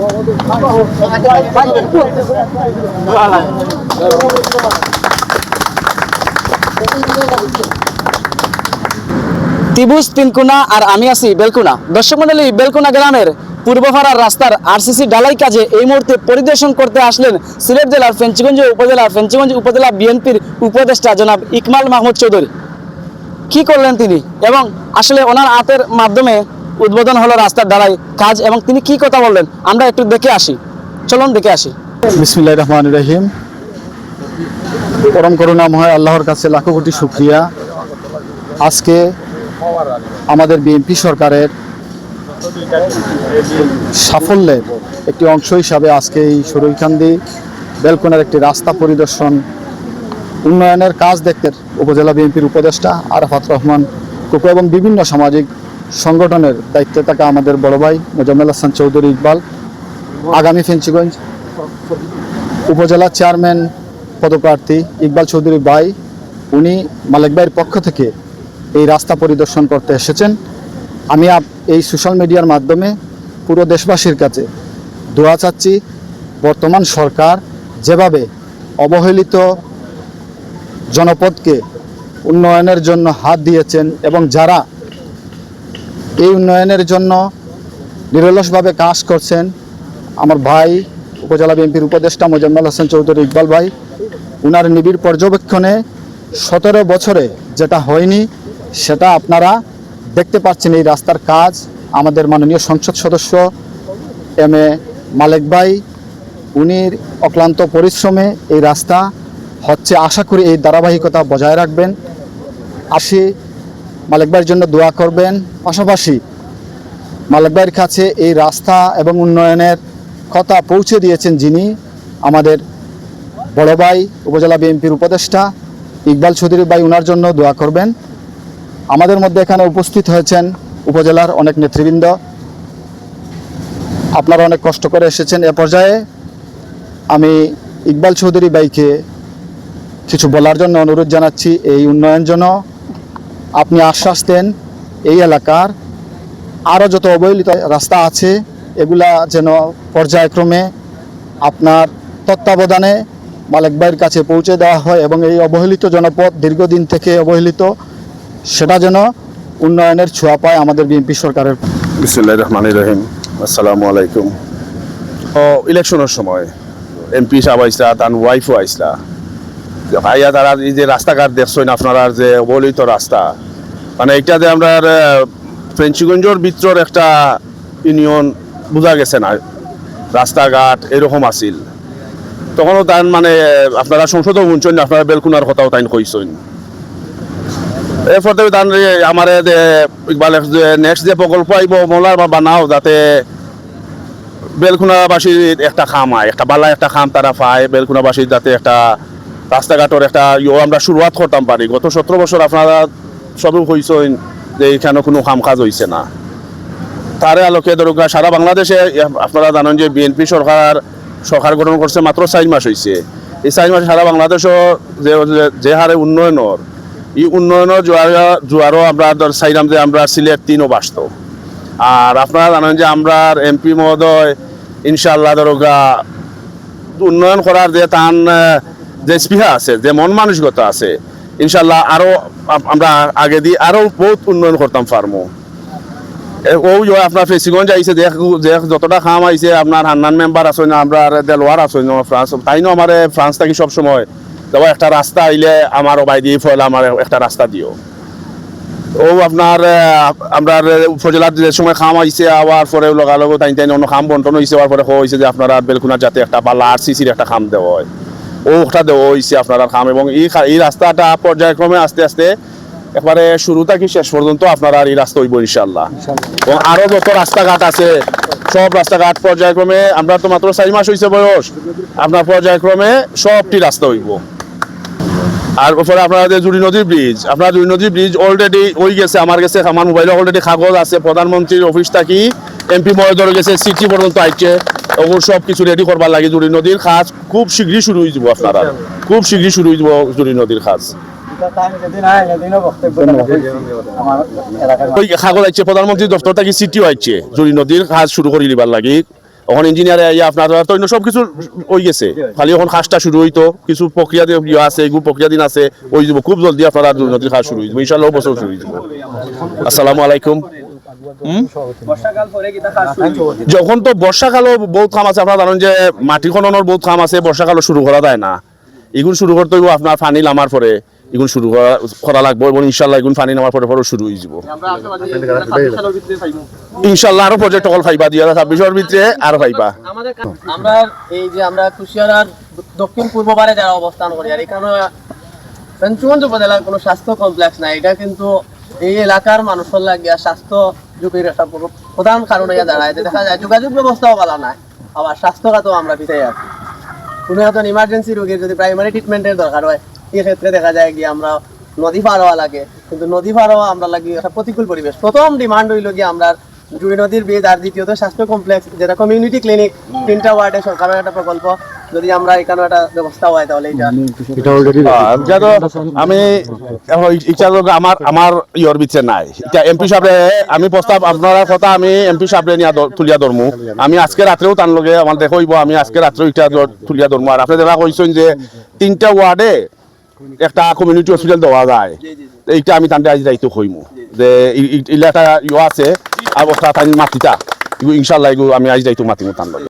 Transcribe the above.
ত্রিভুজ তিনকোনা আর আমি আছি বেলকুনা। দর্শক মণ্ডলী, বেলকুনা গ্রামের পূর্বপাড়ার রাস্তার আরসিসি ঢালাই কাজে এই মুহূর্তে পরিদর্শন করতে আসলেন সিলেট জেলার ফেঞ্চিগঞ্জ উপজেলা বিএনপির উপদেষ্টা জনাব ইকমাল মাহমুদ চৌধুরী। কি করলেন তিনি এবং আসলে ওনার হাতের মাধ্যমে উদ্বোধন হলো রাস্তার ঢালাই কাজ এবং তিনি কি কথা বললেন আমরা একটু দেখে আসি। চলুন দেখে আসি। বিসমিল্লাহির রহমানির রহিম। পরম করুণাময় আল্লাহর কাছে লাখো কোটি শুকরিয়া। আজকে আমাদের বিএনপি সরকারের সাফল্যের একটি অংশ হিসাবে আজকে এই সরুইকান্দি বেলকুনার একটি রাস্তা পরিদর্শন উন্নয়নের কাজ দেখতে উপজেলা বিএনপির উপদেষ্টা আরাফাত রহমান কুকু এবং বিভিন্ন সামাজিক সংগঠনের দায়িত্বে থাকা আমাদের বড় ভাই মোজাম্মেল হাসান চৌধুরী ইকবাল, আগামী ফেঞ্চিগঞ্জ উপজেলা চেয়ারম্যান পদপ্রার্থী ইকবাল চৌধুরী ভাই, উনি মালিক ভাইয়ের পক্ষ থেকে এই রাস্তা পরিদর্শন করতে এসেছেন। আমি এই সোশ্যাল মিডিয়ার মাধ্যমে পুরো দেশবাসীর কাছে দোয়া চাচ্ছি, বর্তমান সরকার যেভাবে অবহেলিত জনপদকে উন্নয়নের জন্য হাত দিয়েছেন এবং যারা এই উন্নয়নের জন্য নিরলসভাবে কাজ করছেন, আমার ভাই উপজেলা বিএনপির উপদেষ্টা মোজাম্মেল হাসান চৌধুরী ইকবাল ভাই, উনার নিবিড় পর্যবেক্ষণে 17 বছরে যেটা হয়নি সেটা আপনারা দেখতে পাচ্ছেন। এই রাস্তার কাজ আমাদের মাননীয় সংসদ সদস্য এম এ মালেক ভাই, উনি অক্লান্ত পরিশ্রমে এই রাস্তা হচ্ছে। আশা করি এই ধারাবাহিকতা বজায় রাখবেন। মালেক ভাইয়ের জন্য দোয়া করবেন। পাশাপাশি মালেক ভাইয়ের কাছে এই রাস্তা এবং উন্নয়নের কথা পৌঁছে দিয়েছেন যিনি আমাদের বড় ভাই উপজেলা বিএনপির উপদেষ্টা ইকবাল চৌধুরী ভাই, উনার জন্য দোয়া করবেন। আমাদের মধ্যে এখানে উপস্থিত হয়েছেন উপজেলার অনেক নেতৃবৃন্দ, আপনারা অনেক কষ্ট করে এসেছেন। এ পর্যায়ে আমি ইকবাল চৌধুরী ভাইকে কিছু বলার জন্য অনুরোধ জানাচ্ছি। এই উন্নয়ন জন্য আপনি আশ্বাস দেন এই এলাকার আরও যত অবহেলিত রাস্তা আছে এগুলা যেন পর্যায়ক্রমে আপনার তত্ত্বাবধানে মালেক ভাইয়ের কাছে পৌঁছে দেওয়া হয় এবং এই অবহেলিত জনপদ দীর্ঘদিন থেকে অবহেলিত সেটা যেন উন্নয়নের ছোঁয়া পায় আমাদের বিএনপি সরকারের। বিসমিল্লাহির রহমানির রহিম। আসসালামু আলাইকুম। ইলেকশনের সময় এমপি সাহেব আইসলা, তার ওয়াইফও আইসলা, ভাইয়া তারা এই যে রাস্তাঘাট দেখছেন আপনারা যে অবহেলিত রাস্তা, মানে এইটা যে আমরা ফেঞ্চিগঞ্জের ভিতর একটা ইউনিয়ন বোঝা গেছে না, রাস্তাঘাট এরকম আছিল। তখনও তাই মানে আপনারা সংসদও শুনছেন, আপনারা বেলকুনার কথাও তাই কইছেন। এরপর তান আমার ইকবাল নেক্সট যে প্রকল্প আইব মোলার বা বানাও, যাতে বেলকুনাবাসীর একটা খাম হয়, একটা বালা একটা খাম তারা পায়, বেলকুনাবাসীর যাতে একটা রাস্তাঘাটের একটা আমরা শুরুয়াত করতাম পারি। গত 17 বছর আপনারা সবই কইছেন যে এখানে কোনো কাম কাজ হয়েছে না। তারে আলোকে ধরুক সারা বাংলাদেশে আপনারা জানেন যে বিএনপি সরকার গঠন করছে মাত্র 4 মাস হয়েছে। এই 4 মাসে সারা বাংলাদেশও যে হারে উন্নয়নের এই উন্নয়নের জোয়ারও আমরা চাইলাম যে আমরা সিলেট 3ও বাসত। আর আপনারা জানেন যে আমরা এমপি মহোদয় ইনশাআল্লাহ ধরুক উন্নয়ন করার যে তান যে স্পৃহা আছে, যে মন মানসিকতা আছে, ইনশাআল্লাহ আরও আমরা আগে দিয়ে আরও বহুত উন্নয়ন করতাম পারবো। আপনার ফেসিগঞ্জ আইসে যে যতটা খাম আইসে, আপনার হান্নান মেম্বার আছে না, আমরা দেলোয়ার আছে ফ্রান্স, তাই না আমার ফ্রান্স থাকি সবসময় দেখো একটা রাস্তা আইলে আমারও বাই দিয়ে ফলে আমার একটা রাস্তা দিও। আপনার আমরা উপজেলার যে সময় খাম আইসে আবার পরে লগালগ তাই অন্য খাম বন্টন হয়েছে, হওয়ার পরে হয়েছে যে আপনারা বেলকুনার যাতে একটা বালা আরসিসির একটা খাম দেওয়া হয়, ওটা দেওয়া হয়েছে আপনার খাম। এবং এই রাস্তাটা পর্যায়ক্রমে আস্তে আস্তে একবারে শুরু থেকে শেষ পর্যন্ত আপনারা এই রাস্তা হইব ইনশাল্লাহ। এবং আরো যত রাস্তাঘাট আছে সব রাস্তাঘাট পর্যায়ক্রমে, আমরা তো মাত্র 4 মাস হয়েছে বয়স, আপনার পর্যায়ক্রমে সবটি রাস্তা হইব। আর ওপরে আপনার যে জুড়ি নদীর ব্রিজ, আপনার জুড়ি নদীর ব্রিজ অলরেডি হয়ে গেছে, আমার মোবাইলে অলরেডি কাগজ আছে, প্রধানমন্ত্রীর অফিস থাকি এমপি মহোদয় গেছে, সিটি পর্যন্ত আইছে, ওগুলো সব কিছু রেডি করবার লাগে। জুড়ি নদীর কাজ খুব শীঘ্রই শুরু হয়ে যাব, আপনারা খুব শীঘ্রই শুরু হয়ে যাব জুড়ি নদীর কাজ। কাগজ আইছে প্রধানমন্ত্রী দপ্তর থেকে চিঠিও আইছে জুড়ি নদীর কাজ শুরু করে দিবার লাগে। এখন ইঞ্জিনিয়ারে ইয়া আপনার তো অন্য সব কিছু হয়ে গেছে, খালি এখন কাজটা শুরু হইতো, কিছু প্রক্রিয়া দিয়ে আছে, এগুলো প্রক্রিয়া দিন আছে, ওই যাব খুব জলদি আপনারা নদীর কাজ শুরু হয়ে যাবে, ইনশাল্লাহ বছর শুরু হয়ে যাবে। আসসালামু আলাইকুম। যখন তো বর্ষাকালও বহুত কাম আছে, আপনারা জানেন যে মাটি খননের বহুত কাম আছে, বর্ষাকালও শুরু করা যায় না, এগুলো শুরু করতে হইব আপনার পানি নামার পরে, এগুলো শুরু করা লাগবে এবং ইনশাল্লাহ এগুলো পানি নামার পরে পরে শুরু হয়ে যাব ইনশাল্লাহ। আরো প্রজেক্ট অকল ফাইবা দিয়ে 26-এর ভিতরে আরো ফাইবা। আমরা এই যে আমরা কুশিয়ারার দক্ষিণ পূর্ব পারে যারা অবস্থান করি, আর এখানে ফেঞ্চুগঞ্জ উপজেলার কোনো স্বাস্থ্য কমপ্লেক্স নাই, এটা কিন্তু এই এলাকার মানুষের লাগিয়া স্বাস্থ্য ঝুঁকির একটা প্রধান কারণ হইয়া দাঁড়ায়। যে দেখা যায় যোগাযোগ ব্যবস্থাও ভালো নাই, আবার স্বাস্থ্য খাতেও আমরা পিছিয়ে আছি। কোনো এখন ইমার্জেন্সি রোগীর যদি প্রাইমারি ট্রিটমেন্টের দরকার হয়, এই ক্ষেত্রে দেখা যায় গিয়ে আমরা নদী পার হওয়া লাগে, কিন্তু নদী পার হওয়া আমরা লাগি একটা প্রতিকূল পরিবেশ। প্রথম ডিমান্ড হইল গিয়ে আমরা জুড়ি নদীর ব্রিজ, আর দ্বিতীয়ত স্বাস্থ্য কমপ্লেক্স, যেটা কমিউনিটি ক্লিনিক 3টা ওয়ার্ডে সরকারের একটা প্রকল্প, যদি আমরা এখানে একটা ব্যবস্থা হয় তাহলে আমি আমার ইয়র ভিতরে নাই, এটা এমপি সাহেব আমি প্রস্তাব আপনার কথা আমি এমপি সাহেব নিয়ে তুলিয়া ধরমু, আমি আজকে রাত্রেও তার লগে আমার দেখইব, আমি আজকে রাত্রেও এটা তুলিয়া ধরমু। আর আপনি দেখা কইছেন যে 3টা ওয়ার্ডে একটা কমিউনিটি হসপিটাল দেওয়া যায়, এইটা আমি তান্ডে আজ দায়িত্ব কইমু যে ইলা একটা ইয়ে আছে অবস্থা তাই মাতিটা, ইনশাল্লাহ আমি আজ দায়িত্ব মাতিমু তার লগে।